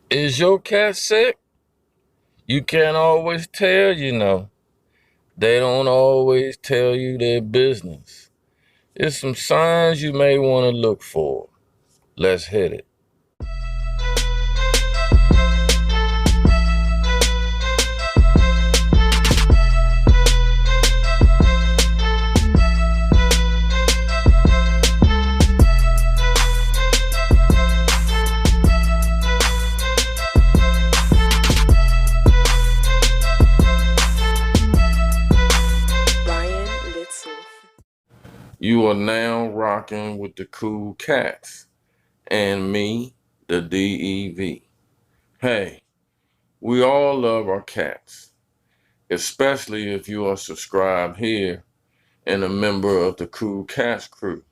Is your cat sick? You can't always tell, you know. They don't always tell you their business. It's some signs you may want to look for. Let's hit it. You are now rocking with the Cool Cats and me, the D.E.V. Hey, we all love our cats, especially if you are subscribed here and a member of the Cool Cats crew.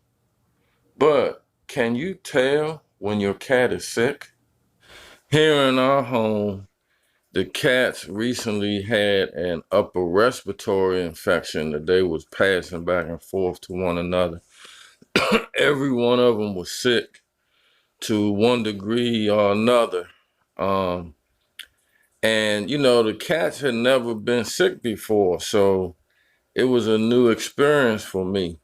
But can you tell when your cat is sick? Here in our home, the cats recently had an upper respiratory infection that they was passing back and forth to one another. Every one of them was sick to one degree or another. And you know, the cats had never been sick before, so it was a new experience for me.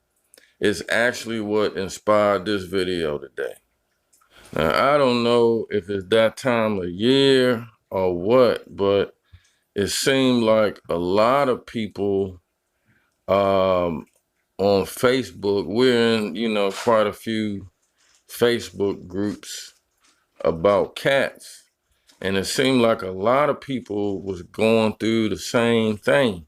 It's actually what inspired this video today. Now, I don't know if it's that time of year or what, but it seemed like a lot of people on Facebook, we're in, you know, quite a few Facebook groups about cats. And it seemed like a lot of people was going through the same thing.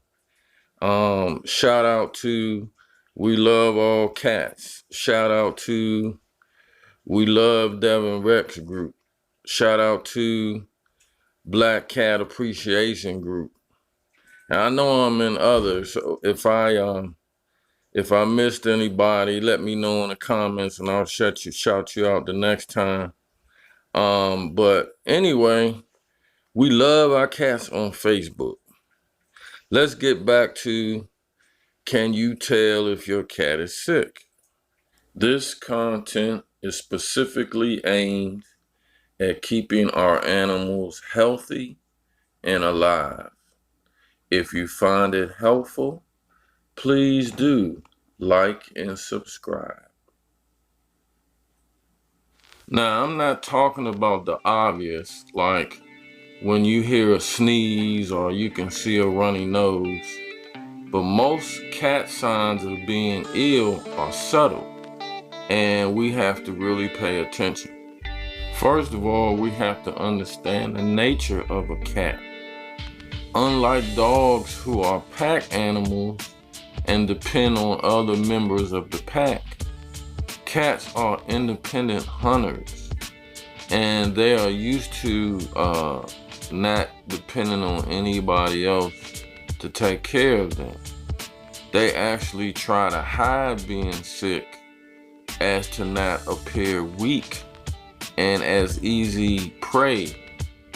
Shout out to We Love All Cats. Shout out to We Love Devin Rex group. Shout out to Black Cat Appreciation group. And I know I'm in others, so if I missed anybody, let me know in the comments and I'll shout you out the next time. But anyway, we love our cats on Facebook. Let's get back to, can you tell if your cat is sick? This content is specifically aimed at keeping our animals healthy and alive. If you find it helpful, please do like and subscribe. Now, I'm not talking about the obvious, like when you hear a sneeze or you can see a runny nose, but most cat signs of being ill are subtle, and we have to really pay attention. First of all, we have to understand the nature of a cat. Unlike dogs who are pack animals and depend on other members of the pack, cats are independent hunters, and they are used to not depending on anybody else to take care of them. They actually try to hide being sick as to not appear weak and as easy prey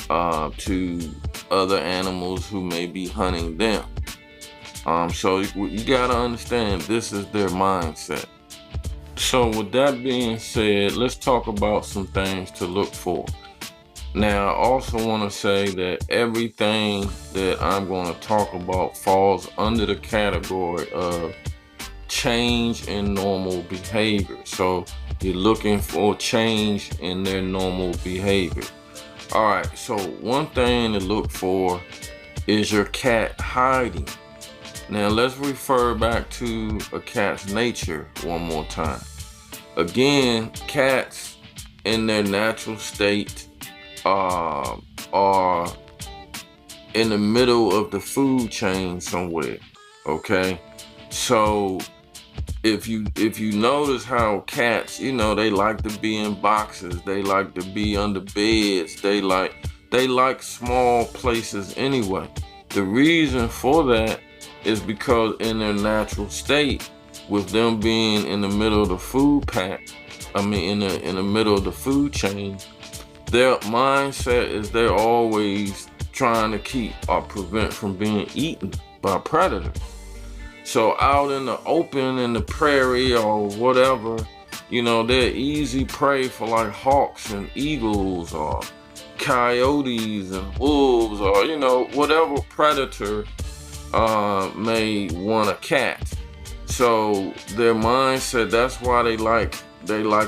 to other animals who may be hunting them. So you gotta understand, this is their mindset. So with that being said, let's talk about some things to look for. Now, I also want to say that everything that I'm going to talk about falls under the category of change in normal behavior. So you're looking for change in their normal behavior. All right, so one thing to look for is your cat hiding. Now let's refer back to a cat's nature one more time. Again, cats in their natural state are in the middle of the food chain somewhere, okay? So if you notice how cats, you know, they like to be in boxes, they like to be under beds, they like small places anyway. The reason for that is because in their natural state, with them being in the middle of the food pack, in the middle of the food chain, their mindset is they're always trying to keep or prevent from being eaten by predators. So out in the open, in the prairie or whatever, you know, they're easy prey for like hawks and eagles or coyotes and wolves, or you know, whatever predator may want a cat. So their mindset, that's why they like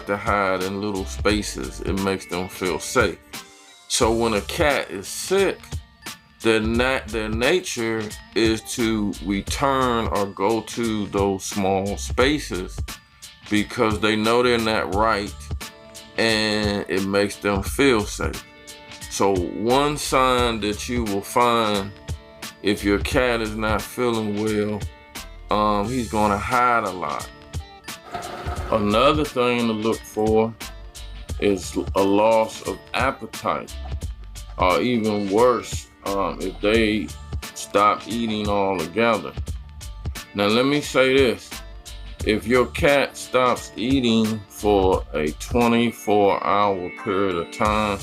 to hide in little spaces. It makes them feel safe. So when a cat is sick, their nature is to return or go to those small spaces because they know they're not right, and it makes them feel safe. So one sign that you will find if your cat is not feeling well, he's gonna hide a lot. Another thing to look for is a loss of appetite, or even worse, if they stop eating altogether. Now let me say this, if your cat stops eating for a 24-hour period of time,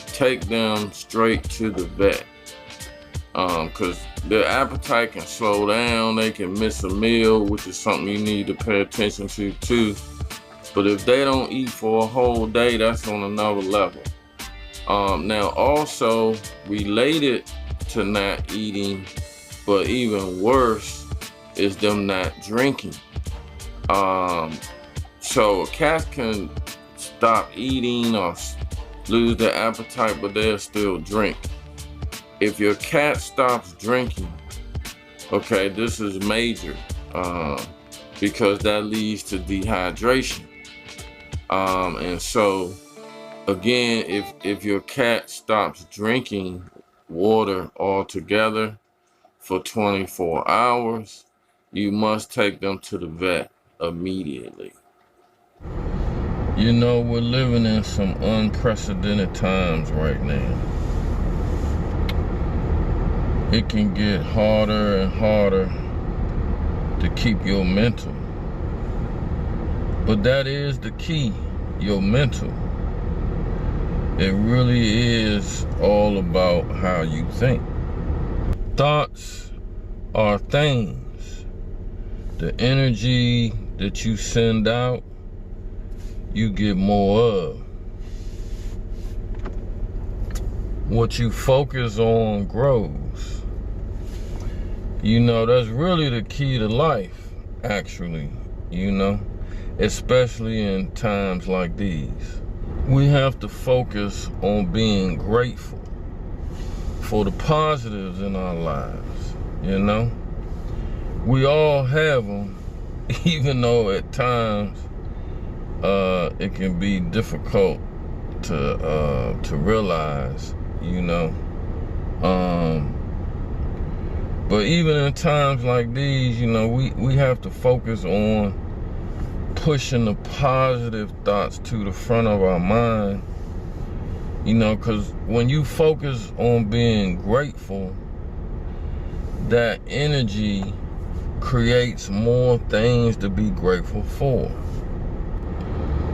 take them straight to the vet, because their appetite can slow down, they can miss a meal, which is something you need to pay attention to too. But if they don't eat for a whole day, that's on another level. Now also related to not eating, but even worse, is them not drinking. So a cat can stop eating or lose their appetite, but they'll still drink. If your cat stops drinking, okay, this is major, because that leads to dehydration. And so again, if your cat stops drinking water altogether for 24 hours, you must take them to the vet immediately. You know, we're living in some unprecedented times right now. It can get harder and harder to keep your mental. But that is the key, your mental. It really is all about how you think. Thoughts are things. The energy that you send out, you get more of. What you focus on grows. You know, that's really the key to life, actually, you know, especially in times like these. We have to focus on being grateful for the positives in our lives, you know. We all have them, even though at times it can be difficult to realize, you know. But even in times like these, you know, we have to focus on pushing the positive thoughts to the front of our mind, you know, because when you focus on being grateful, that energy creates more things to be grateful for.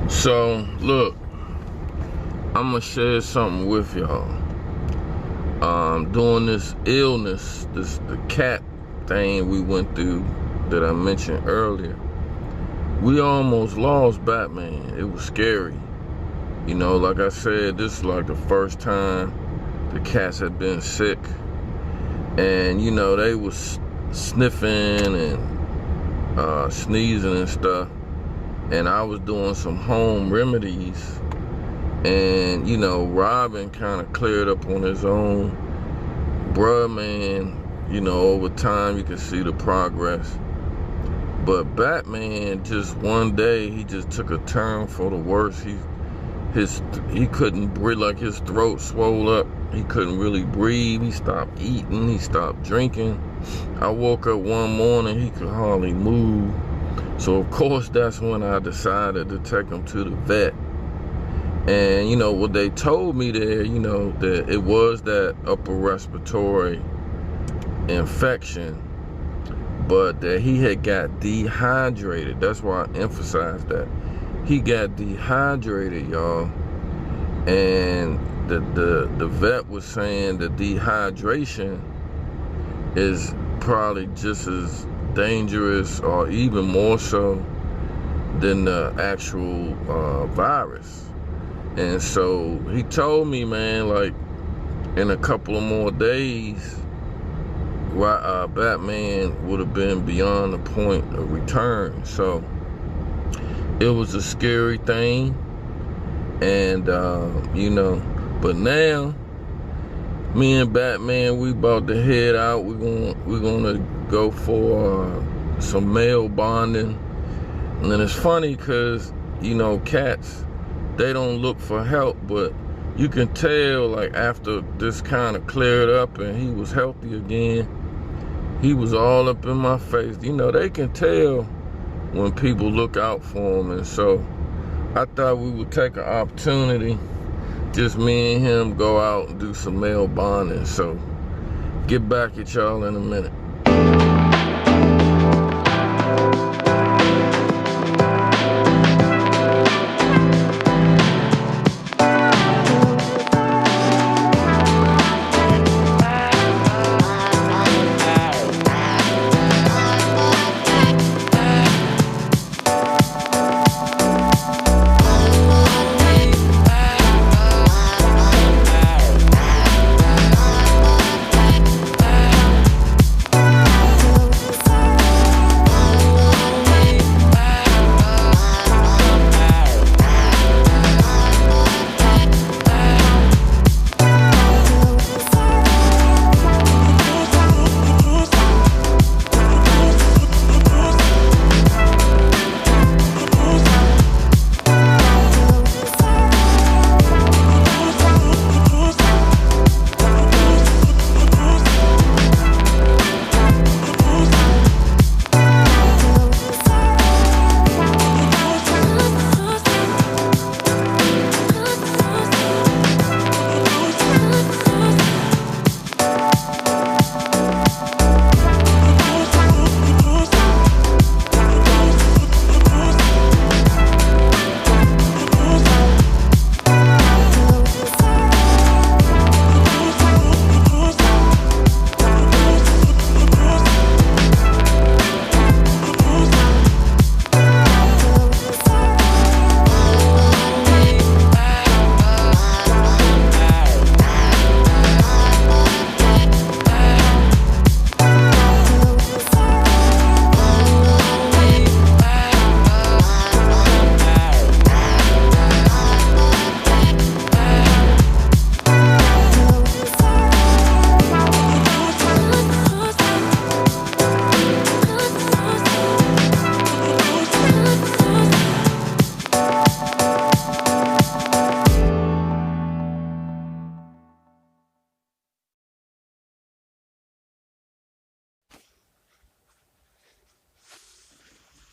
So, look, I'm gonna share something with y'all. During this illness, the cat thing we went through that I mentioned earlier, we almost lost Batman. It was scary. You know, like I said, this is like the first time the cats had been sick. And, you know, they was sniffing and sneezing and stuff. And I was doing some home remedies. And, you know, Robin kind of cleared up on his own. Bruh, man, you know, over time you can see the progress. But Batman, just one day, he just took a turn for the worse. He couldn't breathe, like his throat swelled up. He couldn't really breathe. He stopped eating. He stopped drinking. I woke up one morning, he could hardly move. So of course, that's when I decided to take him to the vet. And you know what they told me there, you know, that it was that upper respiratory infection, but that he had got dehydrated. That's why I emphasize that. He got dehydrated, y'all. And the vet was saying the dehydration is probably just as dangerous or even more so than the actual virus. And so he told me, man, like in a couple of more days, Batman would have been beyond the point of return. So it was a scary thing. And, you know, but now, me and Batman, we about to head out. We're gonna go for some male bonding. And then it's funny because, you know, cats, they don't look for help, but you can tell, like, after this kind of cleared up and he was healthy again, he was all up in my face. You know, they can tell when people look out for him. And so I thought we would take an opportunity, just me and him, go out and do some male bonding. So get back at y'all in a minute.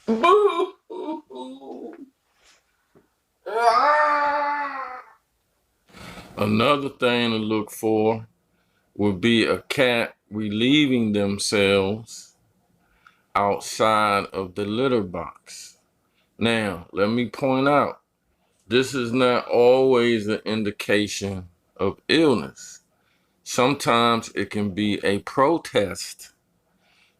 Boo! Another thing to look for would be a cat relieving themselves outside of the litter box. Now, let me point out, this is not always an indication of illness. Sometimes it can be a protest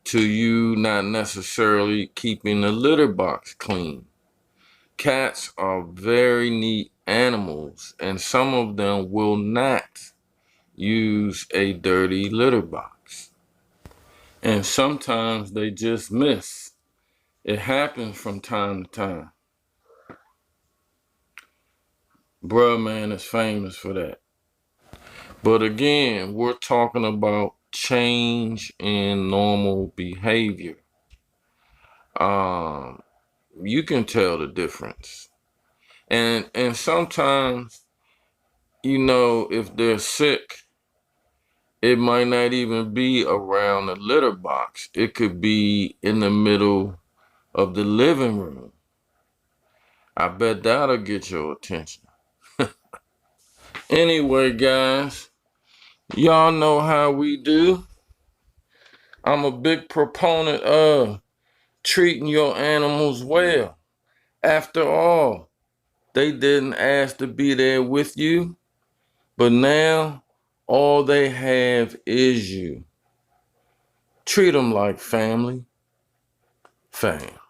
to you not necessarily keeping the litter box clean. Cats are very neat animals, and some of them will not use a dirty litter box. And sometimes they just miss. It happens from time to time. Bruh, man is famous for that. But again, we're talking about change in normal behavior. You can tell the difference. And sometimes, you know, if they're sick, it might not even be around the litter box. It could be in the middle of the living room. I bet that'll get your attention. Anyway, guys, y'all know how we do. I'm a big proponent of treating your animals well. After all, they didn't ask to be there with you, but now all they have is you. Treat them like family. Fam.